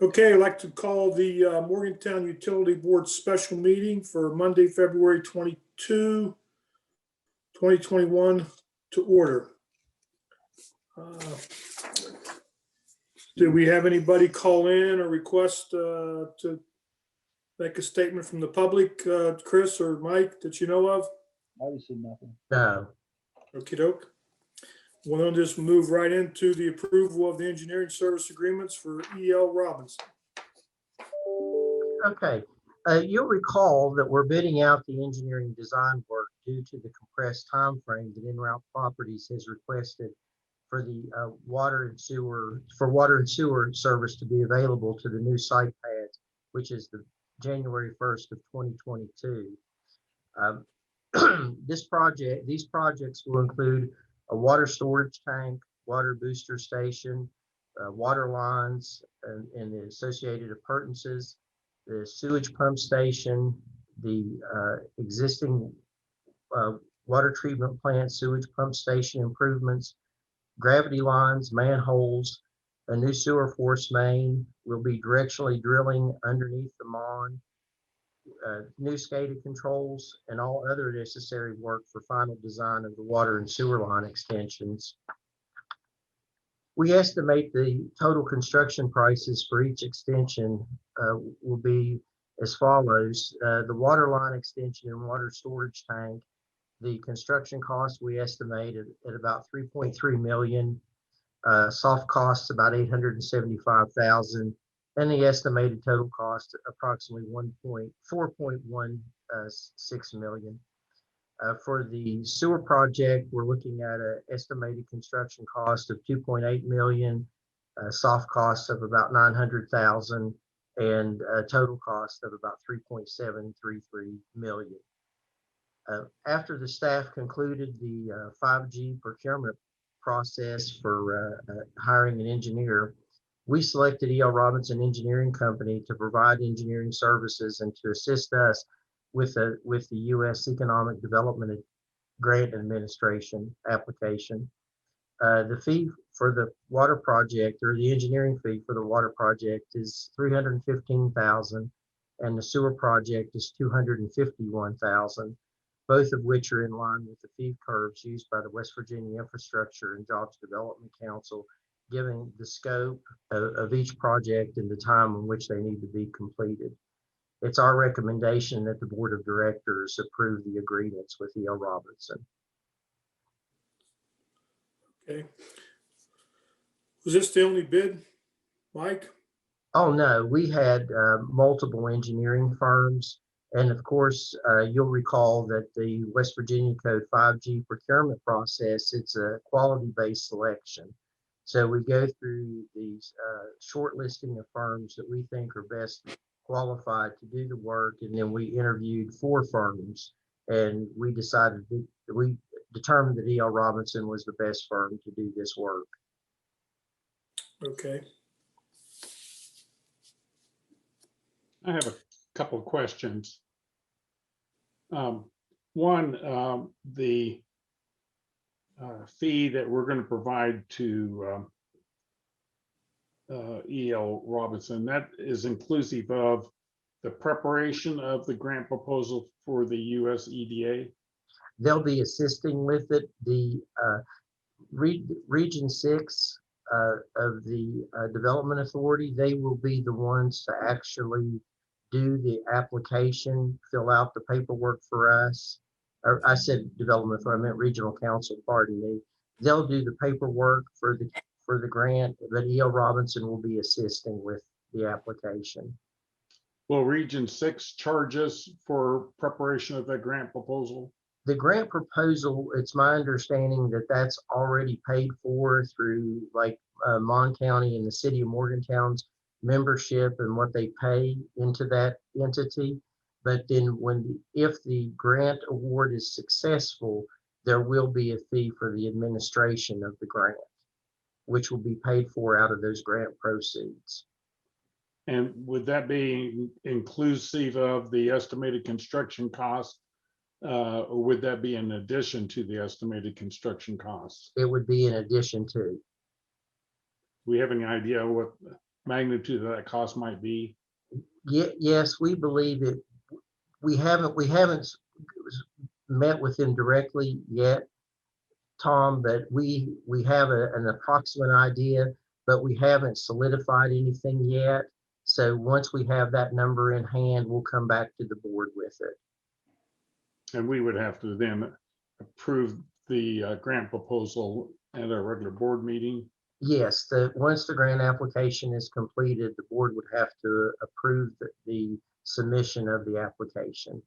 Okay, I'd like to call the Morgantown Utility Board special meeting for Monday, February 22, 2021 to order. Do we have anybody call in or request to make a statement from the public, Chris or Mike, that you know of? I see nothing. No. Okey doke. We'll then just move right into the approval of the engineering service agreements for E.L. Robinson. Okay. You'll recall that we're bidding out the engineering design work due to the compressed time frame that En Route Properties has requested for the water and sewer service to be available to the new site pads, which is the January 1st of 2022. These projects will include a water storage tank, water booster station, water lines and the associated appurtenances, the sewage pump station, the existing water treatment plant, sewage pump station improvements, gravity lines, manholes, a new sewer force main. Will be directionally drilling underneath the MON, new SCADA controls, and all other necessary work for final design of the water and sewer line extensions. We estimate the total construction prices for each extension will be as follows. The water line extension and water storage tank, the construction cost we estimate at about $3.3 million, soft costs about $875,000, and the estimated total cost approximately $4.16 million. For the sewer project, we're looking at an estimated construction cost of $2.8 million, soft costs of about $900,000, and a total cost of about $3.733 million. After the staff concluded the 5G procurement process for hiring an engineer, we selected E.L. Robinson Engineering Company to provide engineering services and to assist us with the U.S. Economic Development Grant Administration application. The fee for the water project, or the engineering fee for the water project, is $315,000, and the sewer project is $251,000, both of which are in line with the fee curves used by the West Virginia Infrastructure and Jobs Development Council, giving the scope of each project and the time in which they need to be completed. It's our recommendation that the Board of Directors approve the agreements with E.L. Robinson. Okay. Was this the only bid, Mike? Oh, no, we had multiple engineering firms. And of course, you'll recall that the West Virginia Code 5G procurement process, it's a quality-based selection. So we go through these short listing of firms that we think are best qualified to do the work, and then we interviewed 4 firms, and we determined that E.L. Robinson was the best firm to do this work. Okay. I have a couple of questions. One, the fee that we're going to provide to E.L. Robinson, that is inclusive of the preparation of the grant proposal for the US EDA. They'll be assisting with it. The Region 6 of the Development Authority, they will be the ones to actually do the application, fill out the paperwork for us. Or I said Development Authority, I meant Regional Council, pardon me. They'll do the paperwork for the grant, but E.L. Robinson will be assisting with the application. Will Region 6 charge us for preparation of that grant proposal? The grant proposal, it's my understanding that that's already paid for through like Mon County and the City of Morgantown's membership and what they pay into that entity. But then if the grant award is successful, there will be a fee for the administration of the grant, which will be paid for out of those grant proceeds. And would that be inclusive of the estimated construction cost, or would that be in addition to the estimated construction costs? It would be in addition to. Do we have any idea what magnitude of that cost might be? Yes, we believe it. We haven't met with them directly yet, Tom, but we have an approximate idea, but we haven't solidified anything yet. So once we have that number in hand, we'll come back to the board with it. And we would have to then approve the grant proposal at our regular board meeting. Yes, once the grant application is completed, the board would have to approve the submission of the application.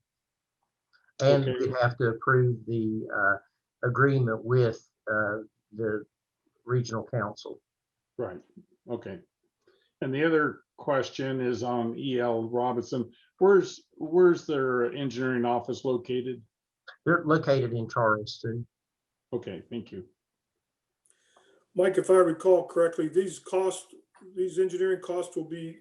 And Okay. we'd have to approve the agreement with the regional council. Right, okay. And the other question is on E.L. Robinson. Where's their engineering office located? They're located in Charleston. Okay, thank you. Mike, if I recall correctly, these engineering costs will be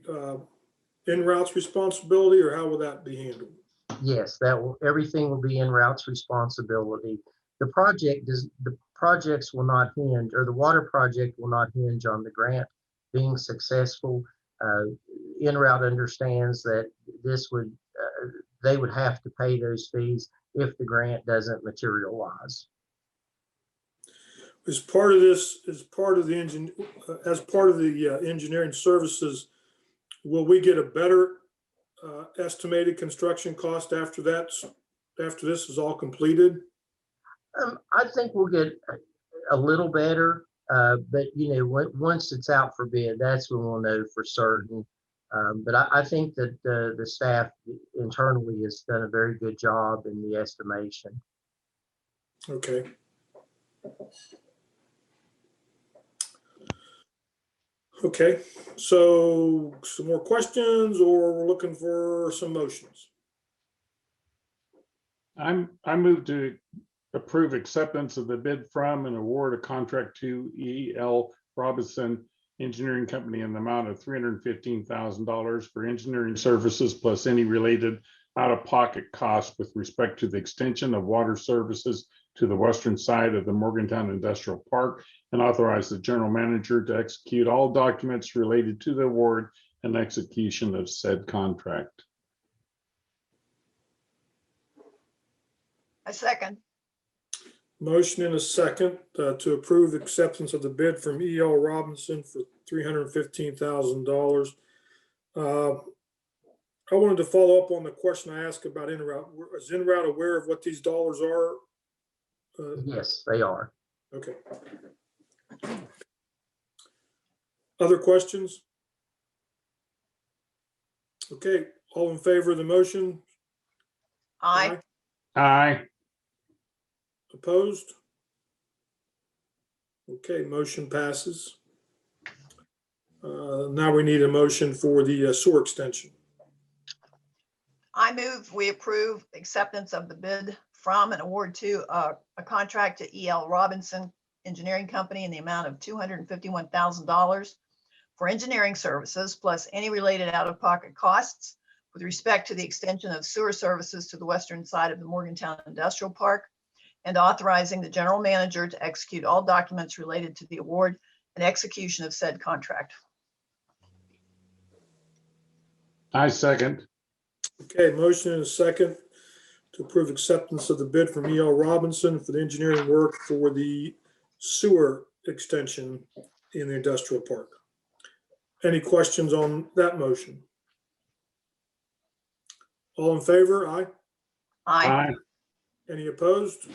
en-route's responsibility, or how will that be handled? Yes, everything will be en-route's responsibility. The projects will not hinge, or the water project will not hinge on the grant being successful. En-route understands that they would have to pay those fees if the grant doesn't materialize. As part of this, as part of the engineering services, will we get a better estimated construction cost after this is all completed? I think we'll get a little better, but once it's out for bid, that's when we'll know for certain. But I think that the staff internally has done a very good job in the estimation. Okay. Okay, so some more questions, or we're looking for some motions? I move to approve acceptance of the bid from and award a contract to E.L. Robinson Engineering Company in the amount of $315,000 for engineering services plus any related out-of-pocket costs with respect to the extension of water services to the western side of the Morgantown Industrial Park, and authorize the general manager to execute all documents related to the award and execution of said contract. I second. Motion and a second to approve acceptance of the bid from E.L. Robinson for $315,000. I wanted to follow up on the question I asked about en-route. Is en-route aware of what these dollars are? Yes, they are. Okay. Other questions? Okay, all in favor of the motion? Aye. Aye. Opposed? Okay, motion passes. Now we need a motion for the sewer extension. I move we approve acceptance of the bid from and award to a contract to E.L. Robinson Engineering Company in the amount of $251,000 for engineering services plus any related out-of-pocket costs with respect to the extension of sewer services to the western side of the Morgantown Industrial Park, and authorizing the general manager to execute all documents related to the award and execution of said contract. I second. Okay, motion and a second to approve acceptance of the bid from E.L. Robinson for the engineering work for the sewer extension in the industrial park. Any questions on that motion? All in favor? Aye. Aye. Aye. Any opposed?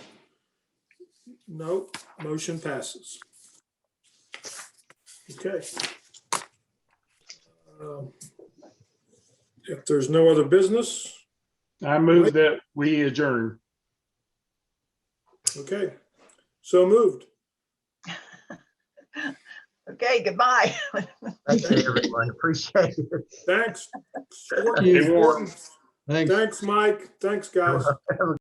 No, motion passes. Okay. If there's no other business, I move that we adjourn. okay, so moved. Okay, goodbye. Thank you, everyone. Appreciate it. Thanks. Hey, Warren. Thanks. Thanks, Mike. Thanks, guys. Have a